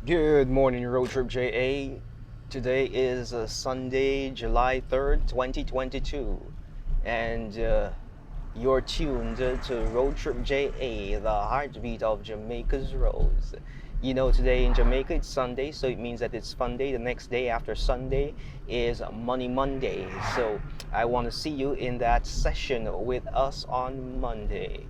Good morning, RoadTripja. Today is Sunday, July 3rd, 2022, and you're tuned to RoadTripja, the heartbeat of Jamaica's roads. You know, today in Jamaica it's Sunday, so it means that it's fun day. The next day after Sunday is Money Monday. So I want to see you in that session with us on Monday.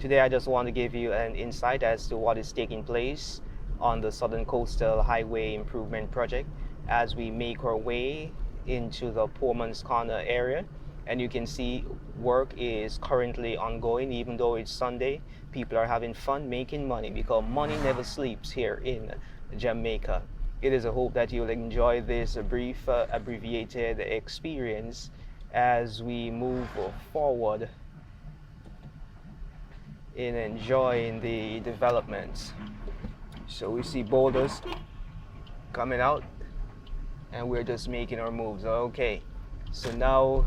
Today I just want to give you an insight as to what is taking place on the Southern Coastal Highway Improvement Project as we make our way into the Poorman's Corner area. And you can see work is currently ongoing. Even though it's Sunday, people are having fun making money because money never sleeps here in Jamaica. It is a hope that you'll enjoy this brief abbreviated experience as we move forward in enjoying the developments. So we see boulders coming out and we're just making our moves. Okay, so now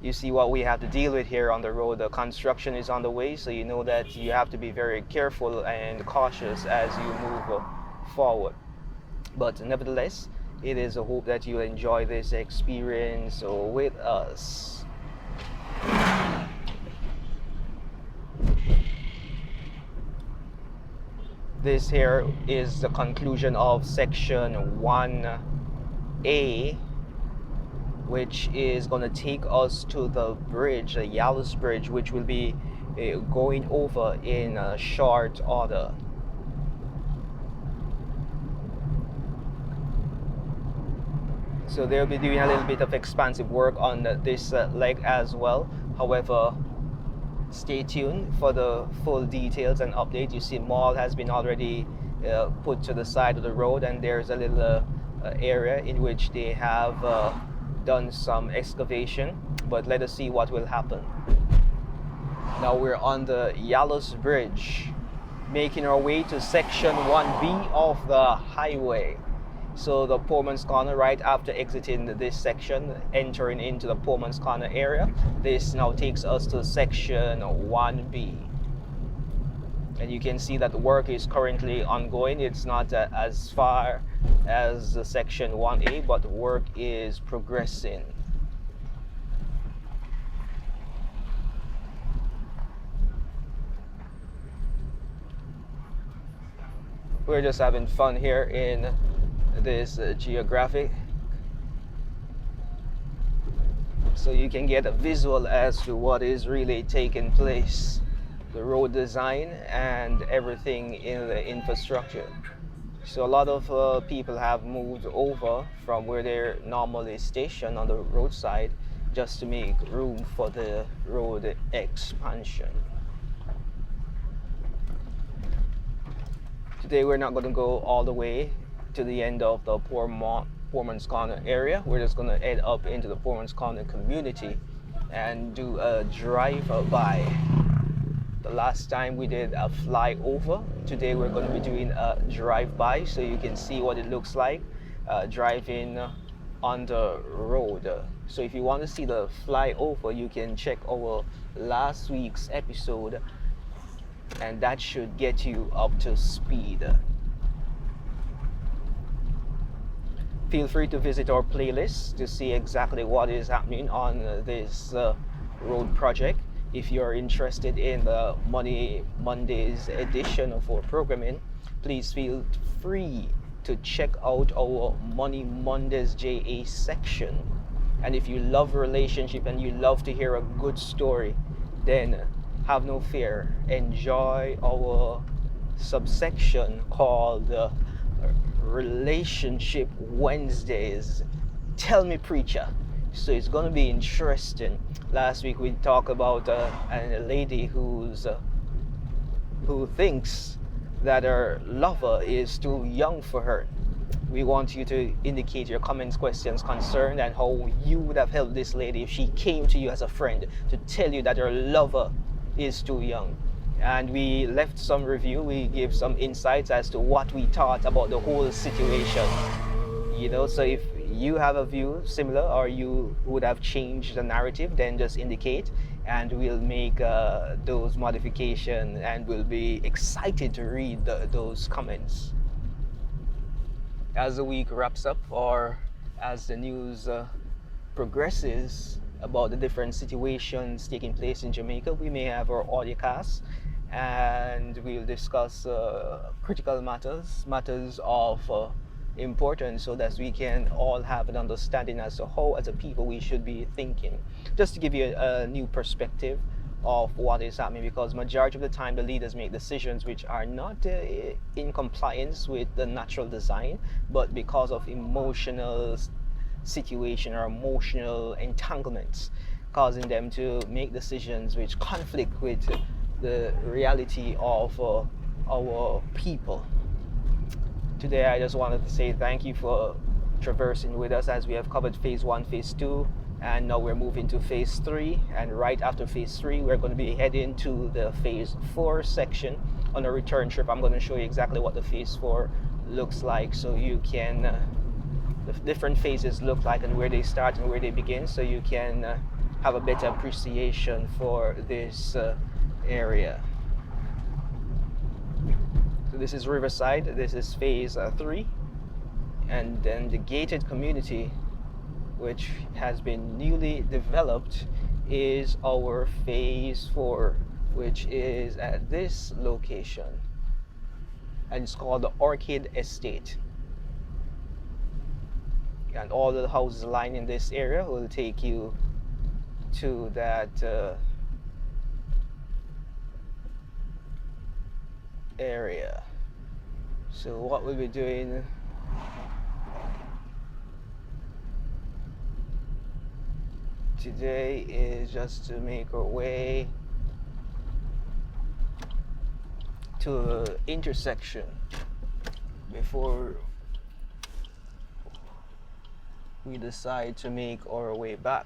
you see what we have to deal with here on the road. The construction is on the way, so you know that you have to be very careful and cautious as you move forward. But nevertheless, it is a hope that you enjoy this experience with us. This here is the conclusion of section 1A, which is going to take us to the bridge, the Yallow's Bridge, which will be going over in short order. So they'll be doing a little bit of expansive work on this leg as well. However, stay tuned for the full details and update. You see mall has been already put to the side of the road, and there's a little area in which they have done some excavation, but let us see what will happen. Now we're on the Yallow's Bridge, making our way to section 1B of the highway. So the Poorman's Corner, right after exiting this section, entering into the Poorman's Corner area, this now takes us to section 1B. And you can see that the work is currently ongoing. It's not as far as the section 1A, but the work is progressing. We're just having fun here in this geographic, so you can get a visual as to what is really taking place, the road design and everything in the infrastructure. So a lot of people have moved over from where they're normally stationed on the roadside just to make room for the road expansion. Today we're not going to go all the way to the end of the Poorman's Corner area. We're just going to head up into the Poorman's Corner community and do a drive-by. The last time we did a flyover. Today we're going to be doing a drive-by, so you can see what it looks like driving on the road. So if you want to see the flyover, you can check our last week's episode, and that should get you up to speed. Feel free to visit our playlist to see exactly what is happening on this road project. If you're interested in the Money Mondays edition of our programming, please feel free to check out our Money Mondays JA section. And if you love relationship and you love to hear a good story, then have no fear. Enjoy our subsection called Relationship Wednesdays. Tell me, preacher. So it's going to be interesting. Last week we talked about a lady who thinks that her lover is too young for her. We want you to indicate your comments, questions, concern, and how you would have helped this lady if she came to you as a friend to tell you that her lover is too young. And we left some review, we gave some insights as to what we thought about the whole situation. You know, so if you have a view similar or you would have changed the narrative, then just indicate and we'll make those modifications, and we'll be excited to read those comments. as the week wraps up, or as the news progresses about the different situations taking place in Jamaica, we may have our audiocast, and we'll discuss critical matters of importance, so that we can all have an understanding as to how, as a people, we should be thinking. Just to give you a new perspective of what is happening, because majority of the time the leaders make decisions which are not in compliance with the natural design, but because of emotional situation or emotional entanglements, causing them to make decisions which conflict with the reality of our people. Today I just wanted to say thank you for traversing with us as we have covered phase 1, phase 2, and now we're moving to phase 3, and right after phase 3 we're going to be heading to the phase 4 section on a return trip. I'm going to show you exactly what the phase 4 looks like, so you can the different phases look like and where they start and where they begin, so you can have a better appreciation for this area. So this is Riverside, this is phase 3, and then the gated community, which has been newly developed, is our phase 4, which is at this location, and it's called the Orchid Estate. And all the houses lining this area will take you to that area. So what we'll be doing today is just to make our way to an intersection before we decide to make our way back.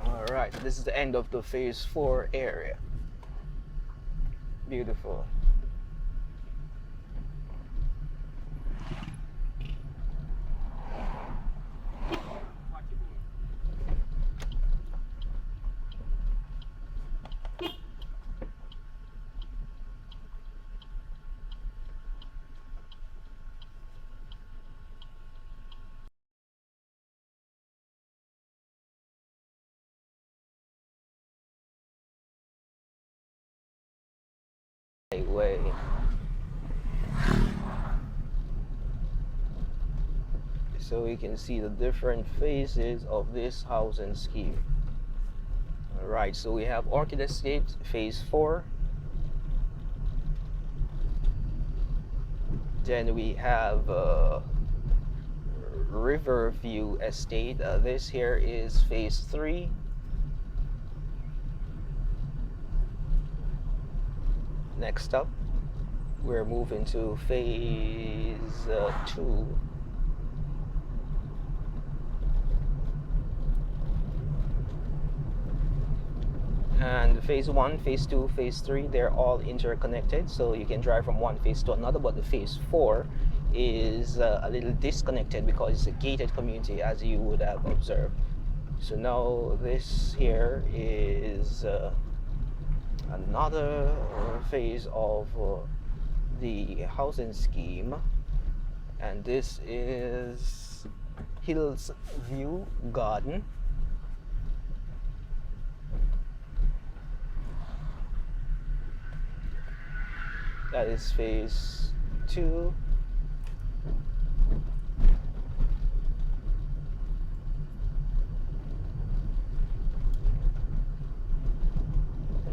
Alright, this is the end of the phase 4 area. Beautiful. Way. So we can see the different phases of this housing scheme. Alright, so we have Orchid Estate phase 4, then we have Riverview Estate. This here is phase 3. Next up, we're moving to phase 2. And phase 1, phase 2, phase 3, they're all interconnected, so you can drive from one phase to another. But the phase 4 is a little disconnected because it's a gated community, as you would have observed. So now this here is another phase of the housing scheme, and this is Hills View Garden. That is phase 2.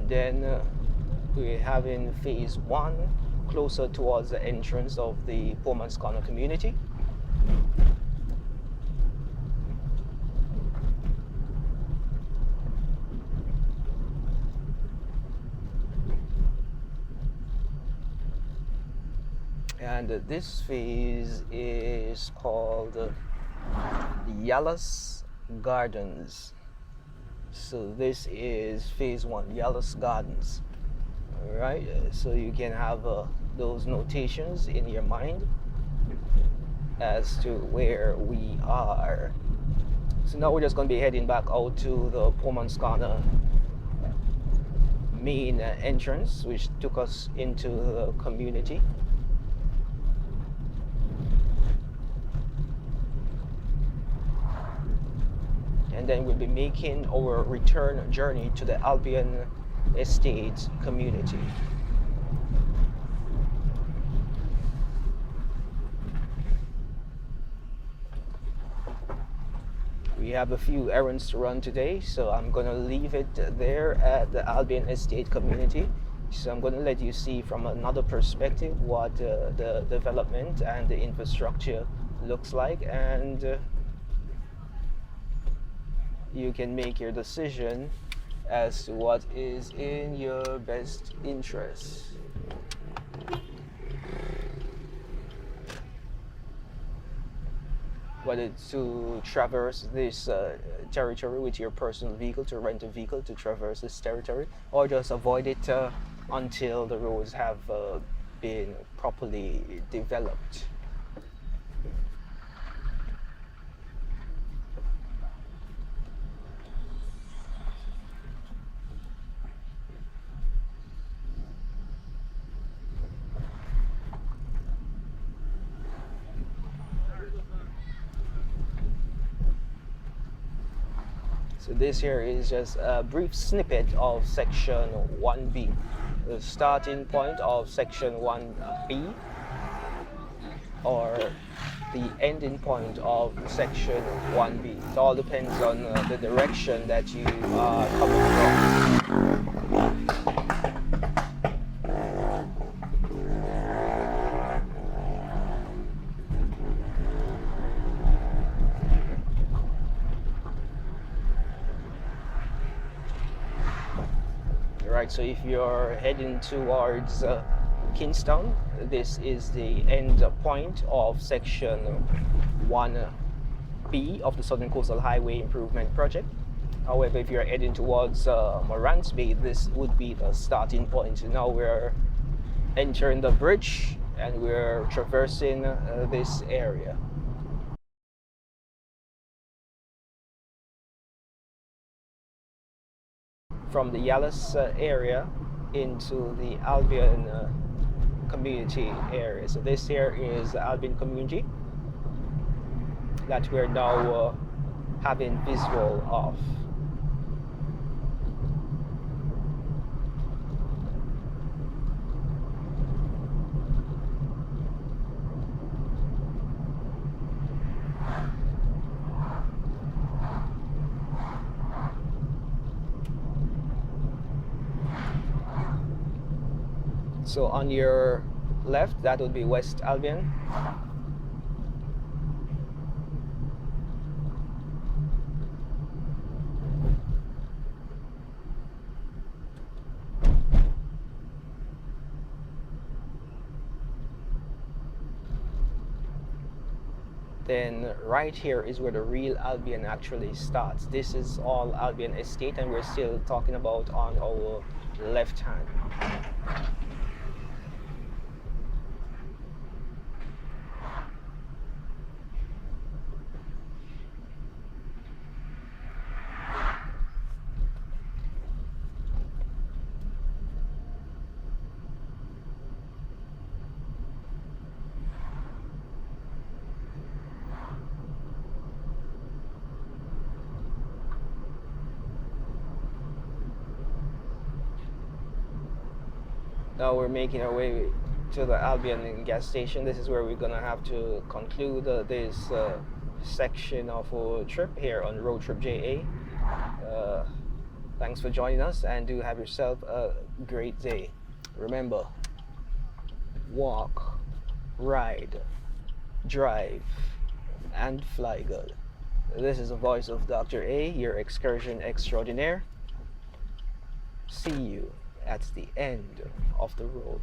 Then we have in phase 1, closer towards the entrance of the Poor Man's Corner community. And this phase is called Yallas Gardens. So this is phase 1, Yallas Gardens. Alright, so you can have those notations in your mind as to where we are. So now we're just going to be heading back out to the Portman's Corner main entrance, which took us into the community. And then we'll be making our return journey to the Albion Estate community. We have a few errands to run today, so I'm going to leave it there at the Albion Estate community. So I'm going to let you see from another perspective what the development and the infrastructure looks like, and you can make your decision as to what is in your best interest. Whether to traverse this territory with your personal vehicle, to rent a vehicle to traverse this territory, or just avoid it until the roads have been properly developed. So this here is just a brief snippet of section 1B, the starting point of section 1B, or the ending point of section 1B. It all depends on the direction that you are coming from. Right, so if you're heading towards Kingstown, this is the end point of section 1B of the Southern Coastal Highway Improvement Project. However, if you're heading towards Morants Bay, this would be the starting point. Now we're entering the bridge and we're traversing this area. From the Yalis area into the Albion community area. So this here is the Albion community that we're now having visual of. So on your left, that would be West Albion. Then right here is where the real Albion actually starts. This is all Albion Estate, and we're still talking about on our left hand. Now we're making our way to the Albion gas station. This is where we're gonna have to conclude this section of our trip here on RoadTripja. Thanks for joining us, and do have yourself a great day. Remember, walk, ride, drive, and fly good. This is the voice of Dr. A, your excursion extraordinaire. See you at the end of the road.